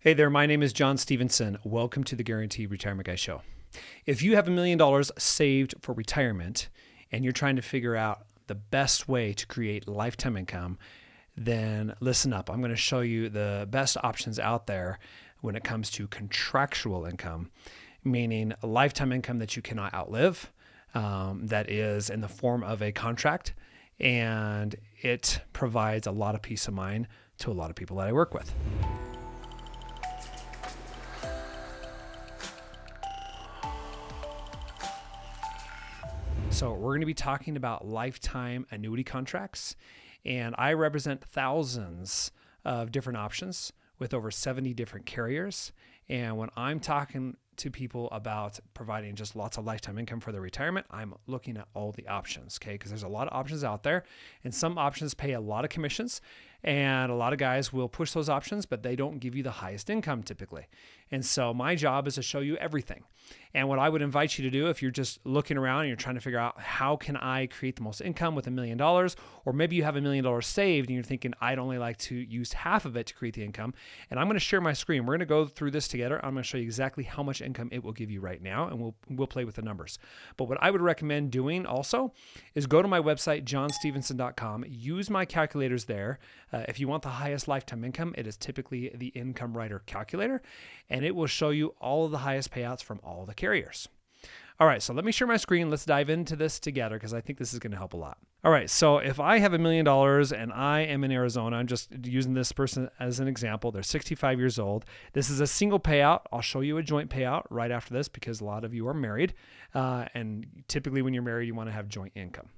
Hey there, my name is John Stevenson. Welcome to the Guaranteed Retirement Guy Show. If you have $1 million saved for retirement and you're trying to figure out the best way to create lifetime income, then listen up. I'm going to show you the best options out there when it comes to contractual income, meaning a lifetime income that you cannot outlive, that is in the form of a contract, and it provides a lot of peace of mind to a lot of people that I work with. So we're going to be talking about lifetime annuity contracts, and I represent thousands of different options with over 70 different carriers. And when I'm talking to people about providing just lots of lifetime income for their retirement, I'm looking at all the options, okay? Because there's a lot of options out there, and some options pay a lot of commissions, and a lot of guys will push those options, but they don't give you the highest income typically. And so my job is to show you everything. And what I would invite you to do if you're just looking around and you're trying to figure out how can I create the most income with $1 million, or maybe you have $1 million saved and you're thinking, I'd only like to use half of it to create the income. And I'm going to share my screen. We're going to go through this together. I'm going to show you exactly how much income it will give you right now, and we'll play with the numbers. But what I would recommend doing also is go to my website, johnstevenson.com, use my calculators there. If you want the highest lifetime income, it is typically the Income Writer calculator, and it will show you all of the highest payouts from all the carriers. All right, so let me share my screen. Let's dive into this together because I think this is going to help a lot. All right, so if I have $1 million and I am in Arizona, I'm just using this person as an example. They're 65 years old. This is a single payout. I'll show you a joint payout right after this because a lot of you are married. And typically when you're married, you want to have joint income.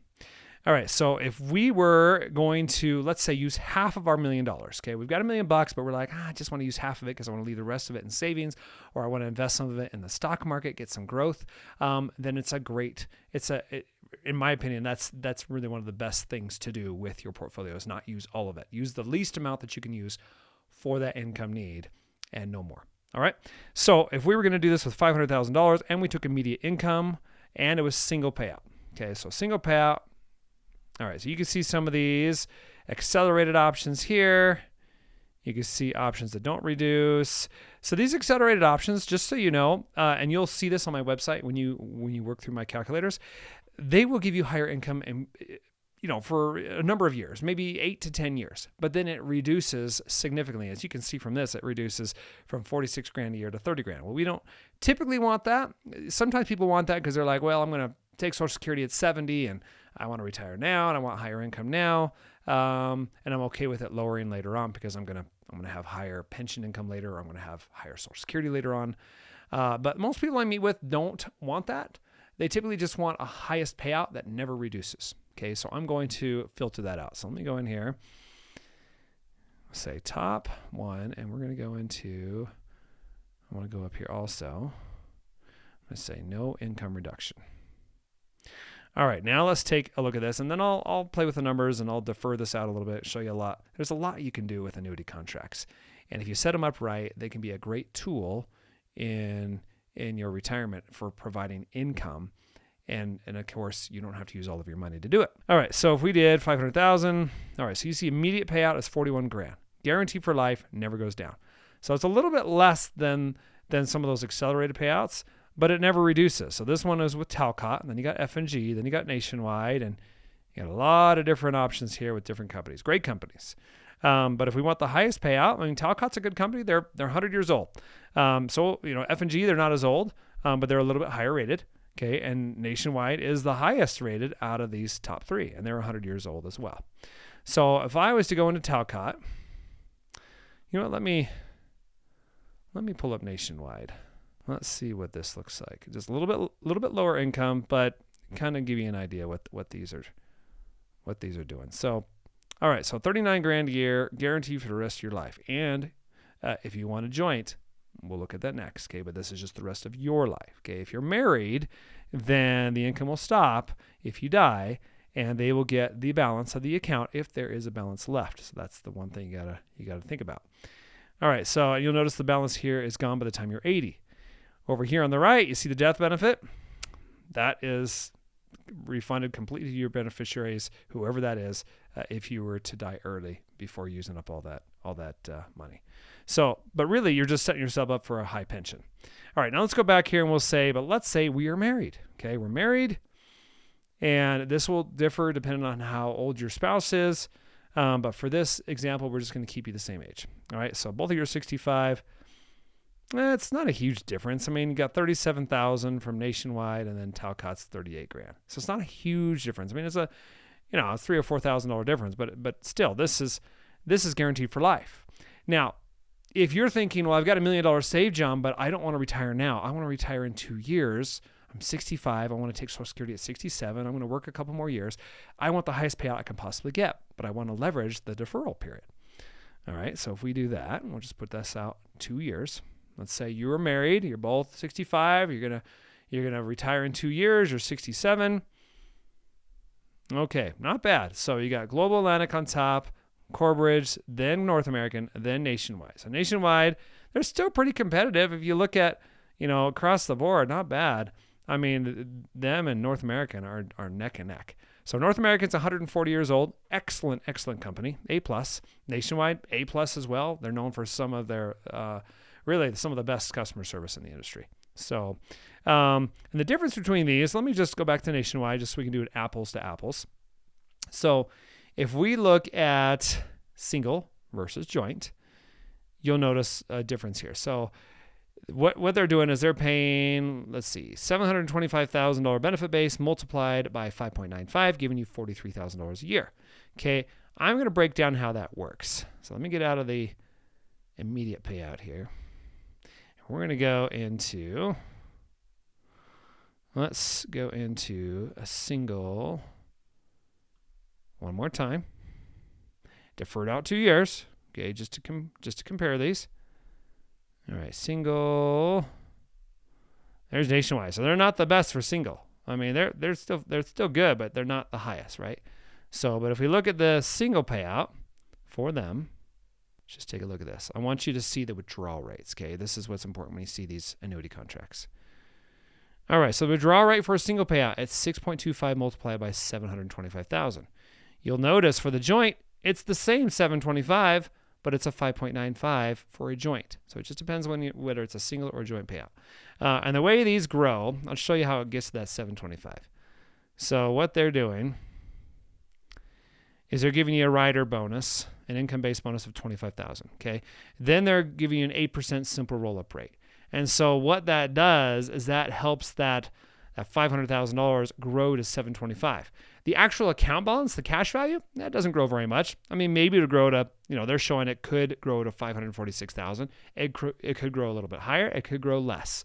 All right, so if we were going to, let's say, use half of our $1 million, okay, we've got $1 million, but we're like, I just want to use half of it because I want to leave the rest of it in savings, or I want to invest some of it in the stock market, get some growth, then in my opinion, that's really one of the best things to do with your portfolio is not use all of it. Use the least amount that you can use for that income need and no more. All right, so if we were going to do this with $500,000 and we took immediate income and it was single payout, okay, so single payout. All right, so you can see some of these accelerated options here. You can see options that don't reduce. So these accelerated options, just so you know, and you'll see this on my website when you work through my calculators, they will give you higher income and for a number of years, maybe 8 to 10 years. But then it reduces significantly. As you can see from this, it reduces from 46 grand a year to 30 grand. Well, we don't typically want that. Sometimes people want that because they're like, well, I'm going to take Social Security at 70 and I want to retire now and I want higher income now. And I'm okay with it lowering later on because I'm going to have higher pension income later, or I'm going to have higher Social Security later on. But most people I meet with don't want that. They typically just want a highest payout that never reduces. Okay, so I'm going to filter that out. So let me go in here, say top one, and we're going to go into, I want to go up here also. I'm going to say no income reduction. All right, now let's take a look at this, and then I'll play with the numbers and I'll defer this out a little bit, show you a lot. There's a lot you can do with annuity contracts, and if you set them up right, they can be a great tool in your retirement for providing income, and of course you don't have to use all of your money to do it. All right, so if we did 500,000, all right, so you see immediate payout is 41 grand, guaranteed for life, never goes down. So it's a little bit less than some of those accelerated payouts, but it never reduces. So this one is with Talcott, and then you got F&G, then you got Nationwide, and you got a lot of different options here with different companies, great companies. But if we want the highest payout, I mean, Talcott's a good company. They're 100 years old. So F&G, they're not as old, but they're a little bit higher rated. Okay, and Nationwide is the highest rated out of these top three, and they're 100 years old as well. So if I was to go into Talcott, let me pull up Nationwide. Let's see what this looks like. Just a little bit lower income, but kind of give you an idea what these are doing. So, all right, so 39 grand a year, guaranteed for the rest of your life. And if you want a joint, we'll look at that next. Okay, but this is just the rest of your life. Okay, if you're married, then the income will stop if you die, and they will get the balance of the account if there is a balance left. So that's the one thing you gotta think about. All right, so you'll notice the balance here is gone by the time you're 80. Over here on the right, you see the death benefit. That is refunded completely to your beneficiaries, whoever that is, if you were to die early before using up all that money. So, but really you're just setting yourself up for a high pension. All right, now let's go back here and we'll say, but let's say we are married. Okay, we're married, and this will differ depending on how old your spouse is. But for this example, we're just going to keep you the same age. All right, so both of you are 65. It's not a huge difference. I mean, you got 37,000 from Nationwide, and then Talcott's 38 grand. So it's not a huge difference. I mean, it's a, a $3,000 or $4,000 difference, but still, this is guaranteed for life. Now, if you're thinking, well, I've got $1 million saved, John, but I don't want to retire now. I want to retire in 2 years. I'm 65. I want to take Social Security at 67. I'm going to work a couple more years. I want the highest payout I can possibly get, but I want to leverage the deferral period. All right, so if we do that, we'll just put this out 2 years. Let's say you were married. You're both 65. You're gonna retire in 2 years. You're 67. Okay, not bad. So you got Global Atlantic on top, Corebridge, then North American, then Nationwide. So Nationwide, they're still pretty competitive. If you look at, across the board, not bad. I mean, them and North American are neck and neck. So North American's 140 years old. Excellent, excellent company. A+. Nationwide, A+ as well. They're known for some of their, really some of the best customer service in the industry. So, and the difference between these, let me just go back to Nationwide just so we can do it apples to apples. So if we look at single versus joint, you'll notice a difference here. So what they're doing is they're paying, let's see, $725,000 benefit base multiplied by 5.95, giving you $43,000 a year. Okay, I'm going to break down how that works. So let me get out of the immediate payout here. We're going to go into, let's go into a single one more time. Deferred out 2 years. Okay, just to compare these. All right, single. There's Nationwide. So they're not the best for single. I mean, they're still good, but they're not the highest, right? So, but if we look at the single payout for them, just take a look at this. I want you to see the withdrawal rates, okay? This is what's important when you see these annuity contracts. All right, so the withdrawal rate for a single payout, it's 6.25 multiplied by 725,000. You'll notice for the joint, it's the same 725, but it's a 5.95 for a joint. So it just depends whether it's a single or joint payout. And the way these grow, I'll show you how it gets to that 725. So what they're doing is they're giving you a rider bonus, an income-based bonus of $25,000, okay? Then they're giving you an 8% simple roll-up rate. And so what that does is that helps that $500,000 grow to $725,000. The actual account balance, the cash value, that doesn't grow very much. I mean, maybe it'll grow to, they're showing it could grow to $546,000. It could grow a little bit higher. It could grow less.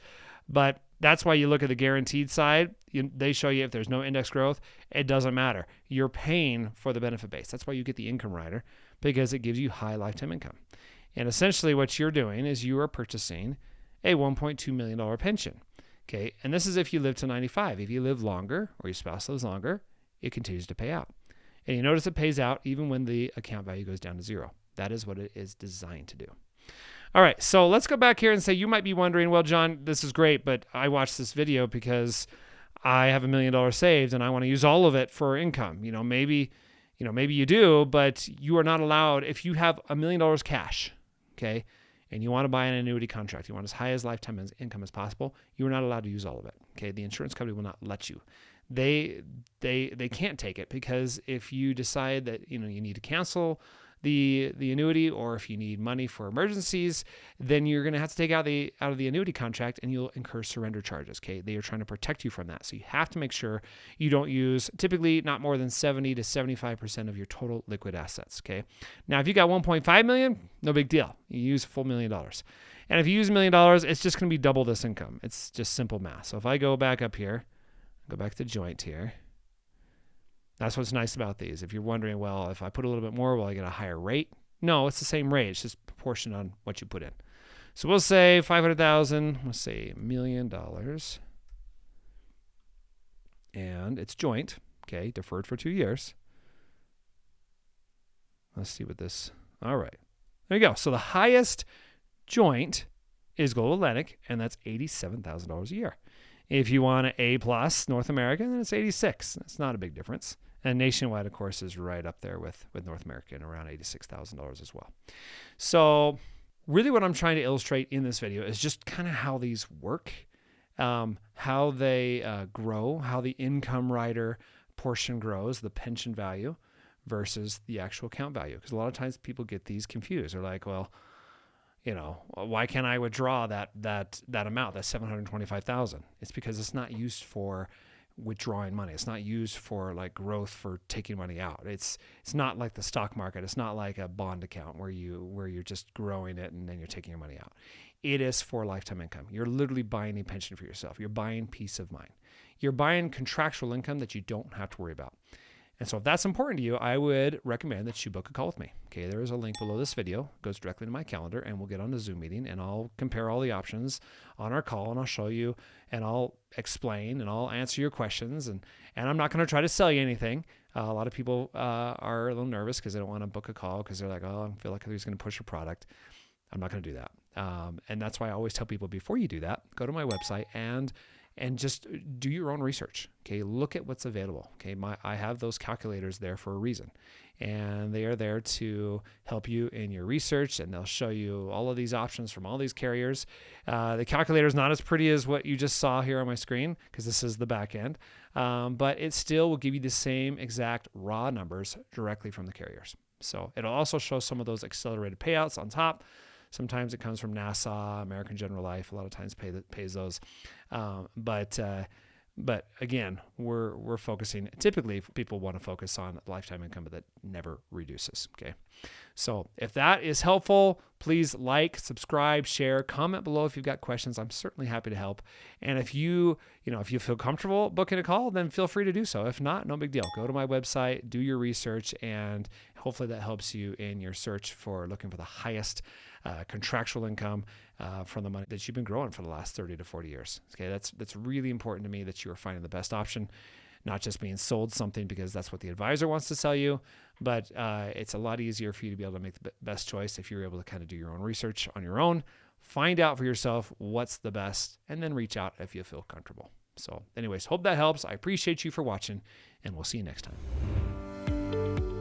But that's why you look at the guaranteed side. They show you if there's no index growth, it doesn't matter. You're paying for the benefit base. That's why you get the income rider, because it gives you high lifetime income. And essentially what you're doing is you are purchasing a $1.2 million pension. Okay, and this is if you live to 95. If you live longer or your spouse lives longer, it continues to pay out. And you notice it pays out even when the account value goes down to zero. That is what it is designed to do. All right, so let's go back here and say you might be wondering, well, John, this is great, but I watched this video because I have $1 million saved and I want to use all of it for income. Maybe you do, but you are not allowed. If you have $1 million cash, okay, and you want to buy an annuity contract, you want as high as lifetime income as possible, you are not allowed to use all of it. Okay, the insurance company will not let you. They can't take it, because if you decide that you need to cancel the annuity, or if you need money for emergencies, then you're going to have to take out of the annuity contract, and you'll incur surrender charges. Okay, they are trying to protect you from that, so you have to make sure you don't use typically not more than 70 to 75% of your total liquid assets. Okay, now if you got 1.5 million, no big deal. You use a full $1 million, and if you use $1 million, it's just going to be double this income. It's just simple math. So if I go back up here, go back to joint here. That's what's nice about these. If you're wondering, well, if I put a little bit more, will I get a higher rate? No, it's the same rate. It's just proportion on what you put in. So we'll say 500,000. We'll say $1 million. And it's joint. Okay, deferred for 2 years. Let's see what this. All right. There you go. So the highest joint is Global Atlantic, and that's $87,000 a year. If you want an A+ North American, then it's 86. That's not a big difference. And Nationwide, of course, is right up there with North American, around $86,000 as well. So really what I'm trying to illustrate in this video is just kind of how these work, how they grow, how the income rider portion grows, the pension value versus the actual account value. Because a lot of times people get these confused. They're like, well, why can't I withdraw that amount, that $725,000? It's because it's not used for withdrawing money. It's not used for like growth, for taking money out. It's not like the stock market. It's not like a bond account where you're just growing it and then you're taking your money out. It is for lifetime income. You're literally buying a pension for yourself. You're buying peace of mind. You're buying contractual income that you don't have to worry about. And so if that's important to you, I would recommend that you book a call with me. Okay, there is a link below this video. It goes directly to my calendar, and we'll get on a Zoom meeting, and I'll compare all the options on our call, and I'll show you, and I'll explain, and I'll answer your questions. And I'm not going to try to sell you anything. A lot of people are a little nervous because they don't want to book a call because they're like, oh, I feel like he's going to push a product. I'm not going to do that. And that's why I always tell people, before you do that, go to my website and just do your own research. Okay, look at what's available. Okay, I have those calculators there for a reason, and they are there to help you in your research, and they'll show you all of these options from all these carriers. The calculator is not as pretty as what you just saw here on my screen because this is the back end, but it still will give you the same exact raw numbers directly from the carriers. So it'll also show some of those accelerated payouts on top. Sometimes it comes from NASA, American General Life. A lot of times pays those. But again, we're focusing. Typically, people want to focus on lifetime income, but that never reduces. Okay, so if that is helpful, please like, subscribe, share, comment below if you've got questions. I'm certainly happy to help. And if you feel comfortable booking a call, then feel free to do so. If not, no big deal. Go to my website, do your research, and hopefully that helps you in your search for looking for the highest contractual income from the money that you've been growing for the last 30 to 40 years. Okay, that's really important to me, that you are finding the best option, not just being sold something because that's what the advisor wants to sell you, but it's a lot easier for you to be able to make the best choice if you're able to kind of do your own research on your own, find out for yourself what's the best, and then reach out if you feel comfortable. So anyways, hope that helps. I appreciate you for watching, and we'll see you next time.